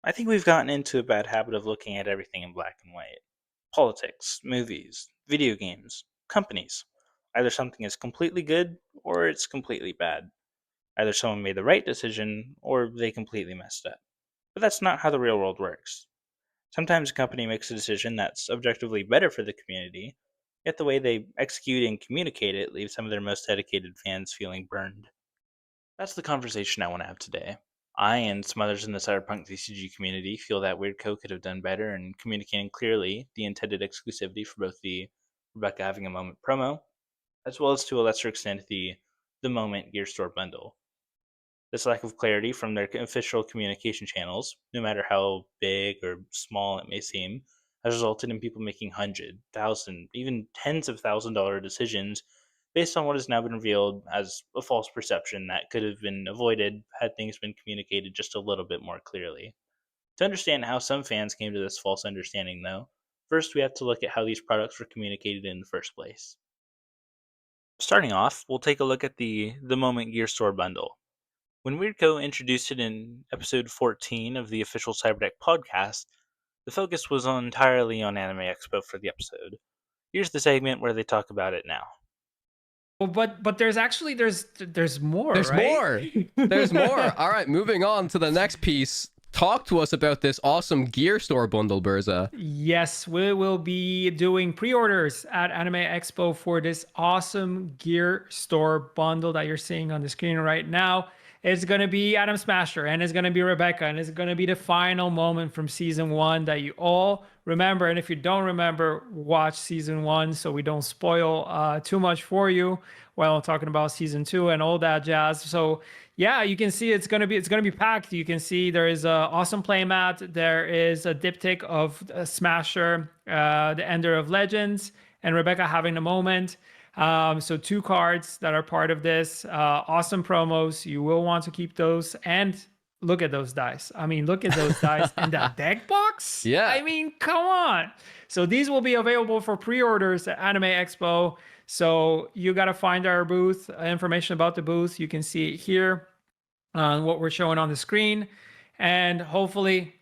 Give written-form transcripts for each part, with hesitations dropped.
I think we've gotten into a bad habit of looking at everything in black and white. Politics, movies, video games, companies. Either something is completely good or it's completely bad. Either someone made the right decision or they completely messed up. But that's not how the real world works. Sometimes a company makes a decision that's objectively better for the community, yet the way they execute and communicate it leaves some of their most dedicated fans feeling burned. That's the conversation I want to have today. I and some others in the Cyberpunk TCG community feel that WeirdCo could have done better in communicating clearly the intended exclusivity for both the Rebecca having a moment promo, as well as to a lesser extent the moment Gear Store bundle. This lack of clarity from their official communication channels, no matter how big or small it may seem, has resulted in people making hundred, thousand, even tens of $1,000 decisions based on what has now been revealed as a false perception that could have been avoided had things been communicated just a little bit more clearly. To understand how some fans came to this false understanding, though, first we have to look at how these products were communicated in the first place. Starting off, we'll take a look at the Moment Gear Store bundle. When WeirdCo introduced it in episode 14 of the official Cyberdeck podcast, the focus was entirely on Anime Expo for the episode. Here's the segment where they talk about it now. Well, but there's actually there's more, There's right? more. There's more. All right, moving on to the next piece. Talk to us about this awesome gear store bundle, Berza. Yes, we will be doing pre-orders at Anime Expo for this awesome gear store bundle that you're seeing on the screen right now. It's going to be Adam Smasher and it's going to be Rebecca and it's going to be the final moment from season 1 that you all remember. And if you don't remember, watch season 1 so we don't spoil too much for you while talking about season 2 and all that jazz. So yeah, you can see it's gonna be packed. You can see there is a awesome playmat. There is a diptych of Smasher, the Ender of Legends, and Rebecca having a moment. So 2 cards that are part of this. Awesome promos. You will want to keep those. And look at those dice. I mean, look at those dice and that deck box. Yeah. I mean, come on. So these will be available for pre-orders at Anime Expo. So you got to find our booth, information about the booth. You can see it here on what we're showing on the screen. And hopefully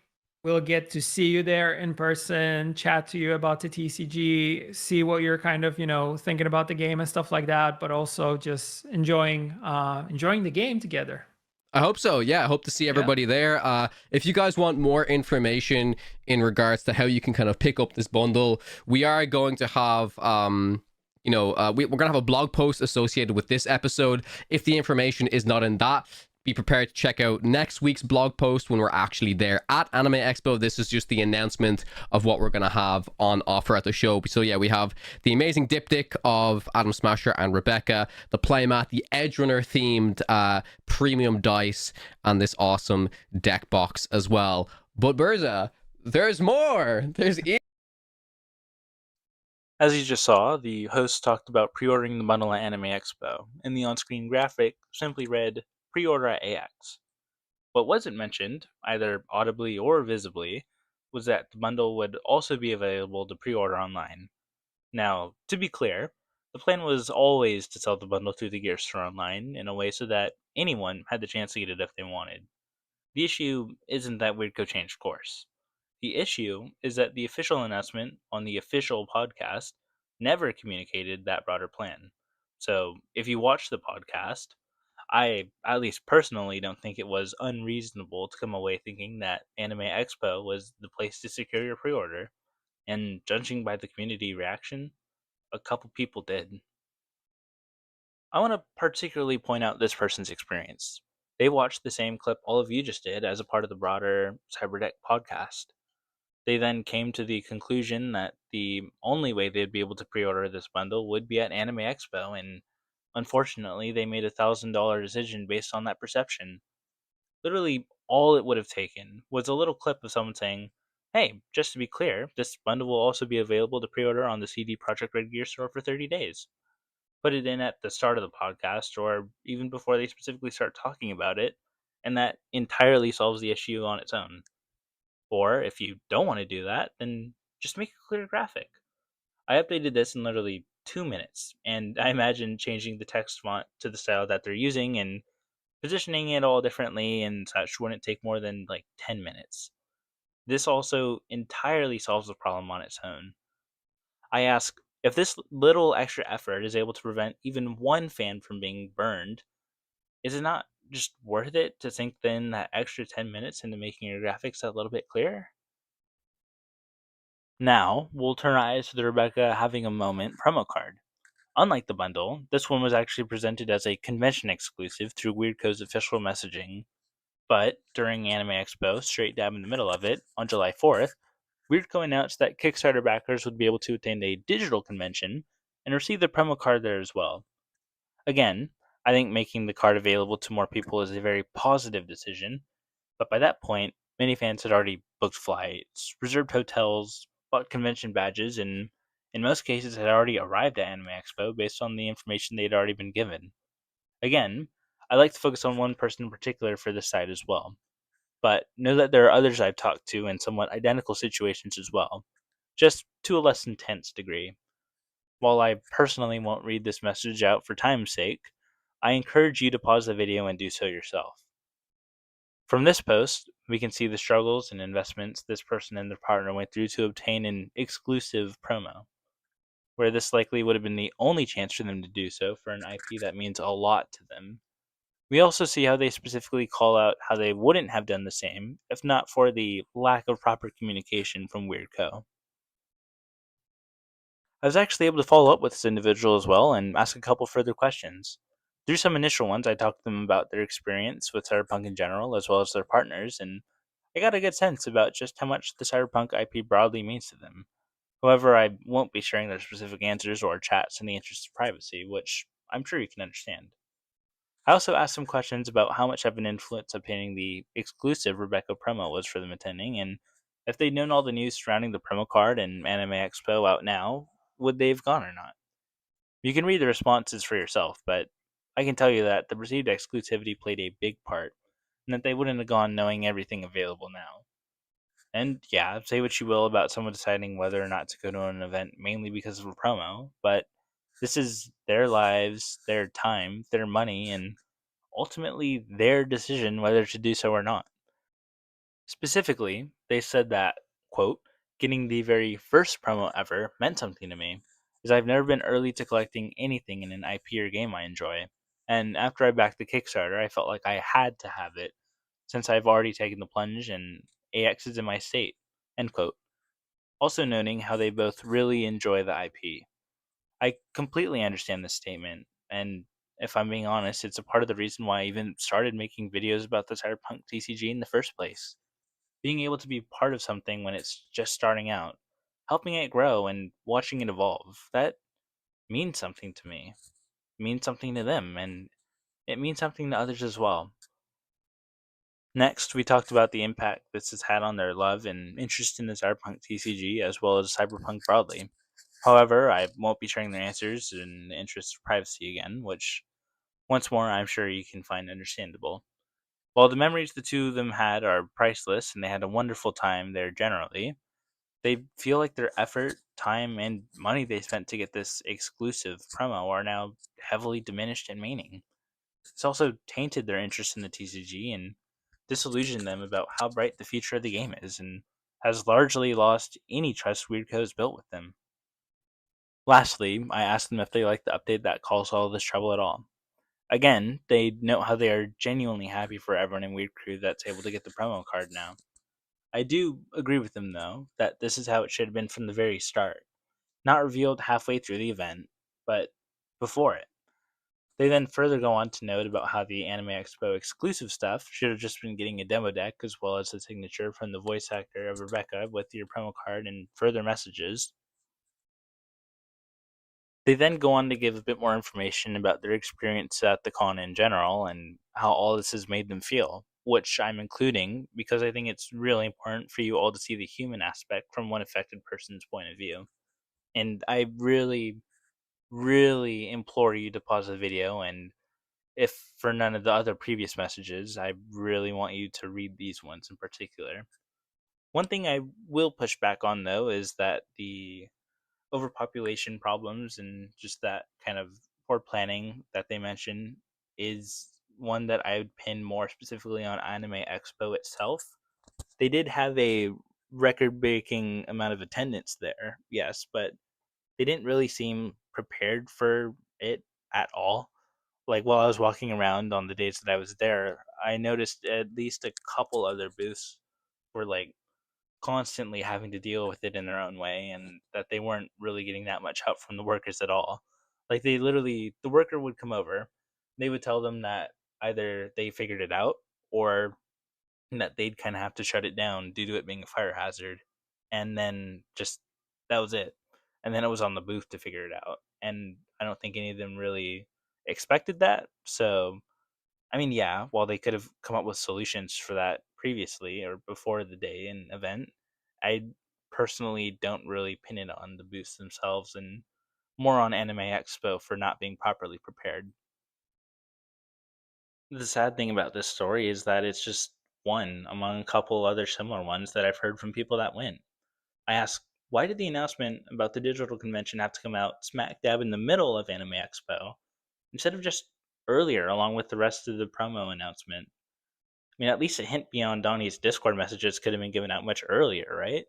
we'll get to see you there in person, chat to you about the TCG, see what you're kind of, thinking about the game and stuff like that, but also just enjoying the game together. I hope so. Yeah, I hope to see everybody there. If you guys want more information in regards to how you can kind of pick up this bundle, we are going to have we're gonna have a blog post associated with this episode. If the information is not in that, be prepared to check out next week's blog post when we're actually there at Anime Expo. This is just the announcement of what we're going to have on offer at the show. So yeah, we have the amazing diptych of Adam Smasher and Rebecca, the playmat, the Edge Runner themed premium dice, and this awesome deck box as well. But Berza, there's more. As you just saw, the host talked about pre-ordering the bundle at Anime Expo, and the on-screen graphic simply read, pre-order at AX. What wasn't mentioned, either audibly or visibly, was that the bundle would also be available to pre-order online. Now, to be clear, the plan was always to sell the bundle through the Gear Store online in a way so that anyone had the chance to get it if they wanted. The issue isn't that WeirdCo changed course. The issue is that the official announcement on the official podcast never communicated that broader plan. So, if you watch the podcast, I, at least personally, don't think it was unreasonable to come away thinking that Anime Expo was the place to secure your pre order, and judging by the community reaction, a couple people did. I want to particularly point out this person's experience. They watched the same clip all of you just did as a part of the broader Cyberdeck podcast. They then came to the conclusion that the only way they'd be able to pre order this bundle would be at Anime Expo, and unfortunately, they made $1,000 decision based on that perception. Literally, all it would have taken was a little clip of someone saying, "Hey, just to be clear, this bundle will also be available to pre order on the CD Projekt Red Gear store for 30 days." Put it in at the start of the podcast or even before they specifically start talking about it, and that entirely solves the issue on its own. Or if you don't want to do that, then just make a clear graphic. I updated this in literally 2 minutes, and I imagine changing the text font to the style that they're using and positioning it all differently and such wouldn't take more than like 10 minutes. This also entirely solves the problem on its own. I ask, if this little extra effort is able to prevent even one fan from being burned, is it not just worth it to sink then that extra 10 minutes into making your graphics a little bit clearer? Now, we'll turn our eyes to the Rebecca Having a Moment promo card. Unlike the bundle, this one was actually presented as a convention exclusive through WeirdCo's official messaging. But during Anime Expo, straight dab in the middle of it, on July 4th, WeirdCo announced that Kickstarter backers would be able to attend a digital convention and receive the promo card there as well. Again, I think making the card available to more people is a very positive decision, but by that point, many fans had already booked flights, reserved hotels, bought convention badges, and in most cases had already arrived at Anime Expo based on the information they'd already been given. Again, I like to focus on one person in particular for this side as well, but know that there are others I've talked to in somewhat identical situations as well, just to a less intense degree. While I personally won't read this message out for time's sake, I encourage you to pause the video and do so yourself. From this post, we can see the struggles and investments this person and their partner went through to obtain an exclusive promo, where this likely would have been the only chance for them to do so for an IP that means a lot to them. We also see how they specifically call out how they wouldn't have done the same if not for the lack of proper communication from WeirdCo. I was actually able to follow up with this individual as well and ask a couple further questions. Through some initial ones, I talked to them about their experience with Cyberpunk in general, as well as their partners, and I got a good sense about just how much the Cyberpunk IP broadly means to them. However, I won't be sharing their specific answers or chats in the interest of privacy, which I'm sure you can understand. I also asked some questions about how much of an influence obtaining the exclusive Rebecca promo was for them attending, and if they'd known all the news surrounding the promo card and Anime Expo out now, would they have gone or not? You can read the responses for yourself, but I can tell you that the perceived exclusivity played a big part, and that they wouldn't have gone knowing everything available now. And yeah, say what you will about someone deciding whether or not to go to an event mainly because of a promo, but this is their lives, their time, their money, and ultimately their decision whether to do so or not. Specifically, they said that, quote, getting the very first promo ever meant something to me, as I've never been early to collecting anything in an IP or game I enjoy, and after I backed the Kickstarter, I felt like I had to have it, since I've already taken the plunge and AX is in my state, end quote. Also noting how they both really enjoy the IP. I completely understand this statement, and if I'm being honest, it's a part of the reason why I even started making videos about the Cyberpunk TCG in the first place. Being able to be part of something when it's just starting out, helping it grow and watching it evolve, that means something to me. It means something to them, and it means something to others as well. Next, we talked about the impact this has had on their love and interest in the Cyberpunk TCG as well as Cyberpunk broadly. However, I won't be sharing their answers in the interest of privacy again, which, once more, I'm sure you can find understandable. While the memories the two of them had are priceless and they had a wonderful time there generally, they feel like their effort, time, and money they spent to get this exclusive promo are now heavily diminished in meaning. It's also tainted their interest in the TCG and disillusioned them about how bright the future of the game is, and has largely lost any trust WeirdCo has built with them. Lastly, I asked them if they liked the update that caused all this trouble at all. Again, they note how they are genuinely happy for everyone in Weird Crew that's able to get the promo card now. I do agree with them, though, that this is how it should have been from the very start. Not revealed halfway through the event, but before it. They then further go on to note about how the Anime Expo exclusive stuff should have just been getting a demo deck as well as a signature from the voice actor of Rebecca with your promo card and further messages. They then go on to give a bit more information about their experience at the con in general and how all this has made them feel, which I'm including because I think it's really important for you all to see the human aspect from one affected person's point of view. And I really, really implore you to pause the video, and if for none of the other previous messages, I really want you to read these ones in particular. One thing I will push back on, though, is that the overpopulation problems and just that kind of poor planning that they mention is one that I would pin more specifically on Anime Expo itself. They did have a record-breaking amount of attendance there, yes, but they didn't really seem prepared for it at all. Like while I was walking around on the days that I was there, I noticed at least a couple other booths were like constantly having to deal with it in their own way, and that they weren't really getting that much help from the workers at all. Like they literally, the worker would come over, they would tell them that either they figured it out or that they'd kind of have to shut it down due to it being a fire hazard, and then just that was it. And then it was on the booth to figure it out. And I don't think any of them really expected that. So I mean, yeah, while they could have come up with solutions for that previously or before the day and event, I personally don't really pin it on the booths themselves and more on Anime Expo for not being properly prepared. The sad thing about this story is that it's just one among a couple other similar ones that I've heard from people that went. I asked, why did the announcement about the digital convention have to come out smack dab in the middle of Anime Expo instead of just earlier along with the rest of the promo announcement? I mean, at least a hint beyond Donnie's Discord messages could have been given out much earlier, right?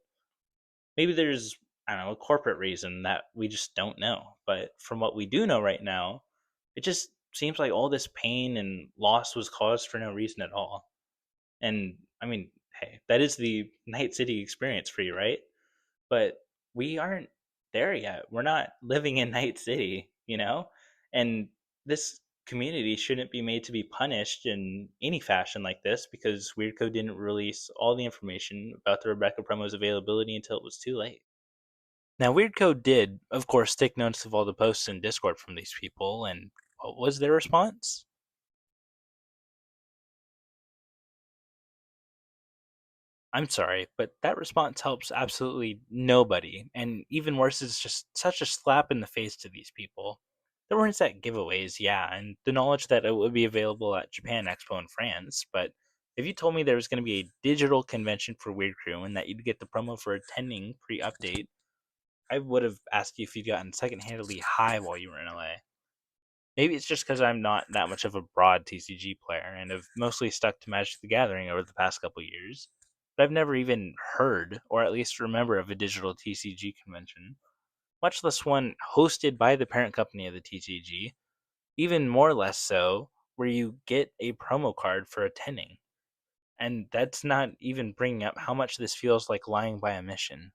Maybe there's, I don't know, a corporate reason that we just don't know. But from what we do know right now, it just seems like all this pain and loss was caused for no reason at all. And I mean, hey, that is the Night City experience for you, right? But we aren't there yet. We're not living in Night City, you know? And this community shouldn't be made to be punished in any fashion like this because WeirdCo didn't release all the information about the Rebecca promo's availability until it was too late. Now, WeirdCo did, of course, take notice of all the posts in Discord from these people, and what was their response? I'm sorry, but that response helps absolutely nobody, and even worse, is just such a slap in the face to these people. There weren't set giveaways, yeah, and the knowledge that it would be available at Japan Expo in France, but if you told me there was going to be a digital convention for Weird Crew and that you'd get the promo for attending pre-update, I would have asked you if you'd gotten second-handedly high while you were in LA. Maybe it's just because I'm not that much of a broad TCG player and have mostly stuck to Magic the Gathering over the past couple years. But I've never even heard, or at least remember, of a digital TCG convention, much less one hosted by the parent company of the TCG, even more less so, where you get a promo card for attending. And that's not even bringing up how much this feels like lying by omission.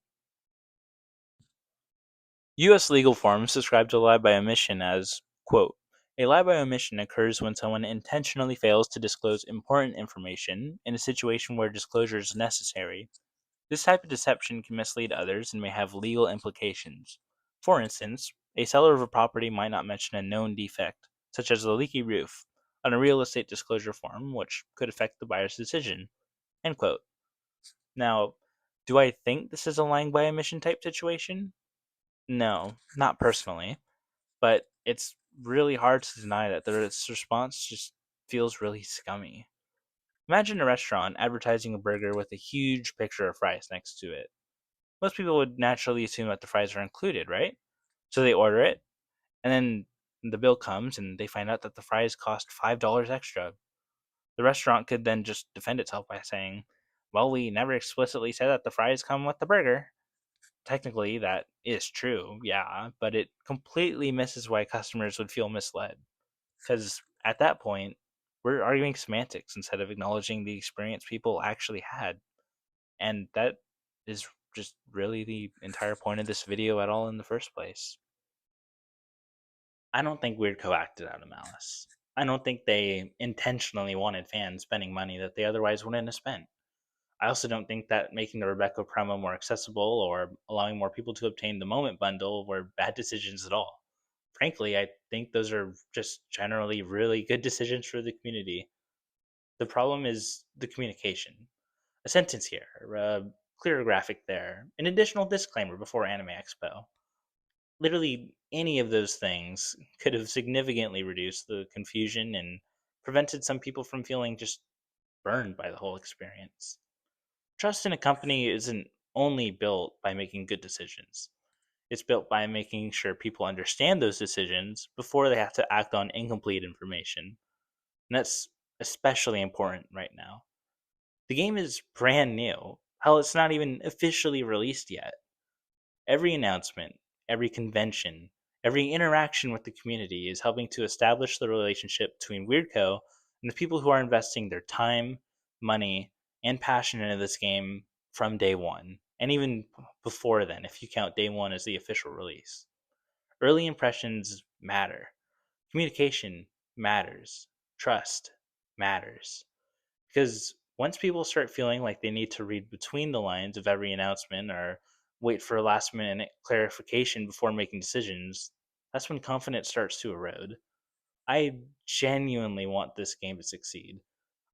U.S. legal forms describes a lie by omission as, quote, a lie by omission occurs when someone intentionally fails to disclose important information in a situation where disclosure is necessary. This type of deception can mislead others and may have legal implications. For instance, a seller of a property might not mention a known defect, such as a leaky roof, on a real estate disclosure form, which could affect the buyer's decision. End quote. Now, do I think this is a lying by omission type situation? No, not personally, but it's really hard to deny that this response just feels really scummy. Imagine a restaurant advertising a burger with a huge picture of fries next to it. Most people would naturally assume that the fries are included, right? So they order it, and then the bill comes and they find out that the fries cost $5 extra. The restaurant could then just defend itself by saying, well, we never explicitly said that the fries come with the burger. Technically, that is true, yeah, but it completely misses why customers would feel misled. Because at that point, we're arguing semantics instead of acknowledging the experience people actually had. And that is just really the entire point of this video at all in the first place. I don't think WeirdCo acted out of malice. I don't think they intentionally wanted fans spending money that they otherwise wouldn't have spent. I also don't think that making the Rebecca promo more accessible or allowing more people to obtain the moment bundle were bad decisions at all. Frankly, I think those are just generally really good decisions for the community. The problem is the communication. A sentence here, a clear graphic there, an additional disclaimer before Anime Expo. Literally any of those things could have significantly reduced the confusion and prevented some people from feeling just burned by the whole experience. Trust in a company isn't only built by making good decisions. It's built by making sure people understand those decisions before they have to act on incomplete information. And that's especially important right now. The game is brand new. Hell, it's not even officially released yet. Every announcement, every convention, every interaction with the community is helping to establish the relationship between WeirdCo and the people who are investing their time, money, and passion into this game from day one, and even before then, if you count day one as the official release. Early impressions matter. Communication matters. Trust matters. Because once people start feeling like they need to read between the lines of every announcement or wait for a last minute clarification before making decisions, that's when confidence starts to erode. I genuinely want this game to succeed.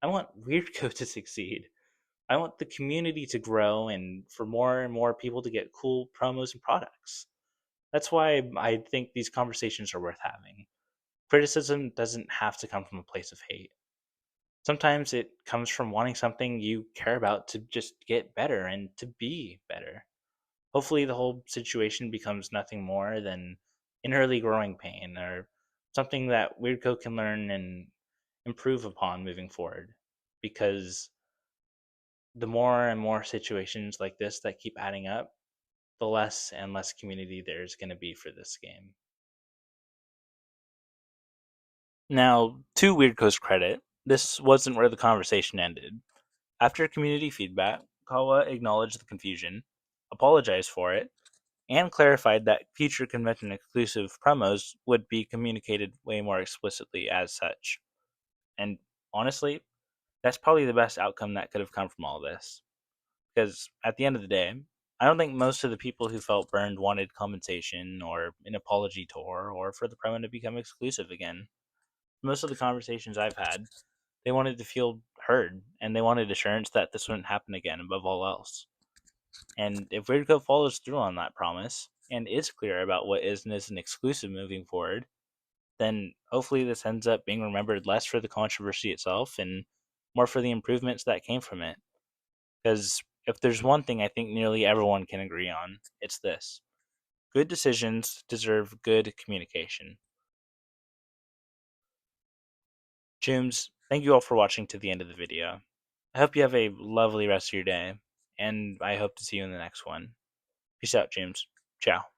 I want WeirdCo to succeed. I want the community to grow and for more and more people to get cool promos and products. That's why I think these conversations are worth having. Criticism doesn't have to come from a place of hate. Sometimes it comes from wanting something you care about to just get better and to be better. Hopefully, the whole situation becomes nothing more than an early growing pain or something that WeirdCo can learn and improve upon moving forward. Because the more and more situations like this that keep adding up, the less and less community there's going to be for this game. Now, to WeirdCo's credit, this wasn't where the conversation ended. After community feedback, Kawa acknowledged the confusion, apologized for it, and clarified that future convention exclusive promos would be communicated way more explicitly as such. And honestly, that's probably the best outcome that could have come from all this. Because at the end of the day, I don't think most of the people who felt burned wanted compensation or an apology tour or for the promo to become exclusive again. Most of the conversations I've had, they wanted to feel heard and they wanted assurance that this wouldn't happen again above all else. And if WeirdCo follows through on that promise and is clear about what is and isn't exclusive moving forward, then hopefully this ends up being remembered less for the controversy itself and more for the improvements that came from it. Because if there's one thing I think nearly everyone can agree on, it's this: good decisions deserve good communication. James, thank you all for watching to the end of the video. I hope you have a lovely rest of your day, and I hope to see you in the next one. Peace out, James. Ciao.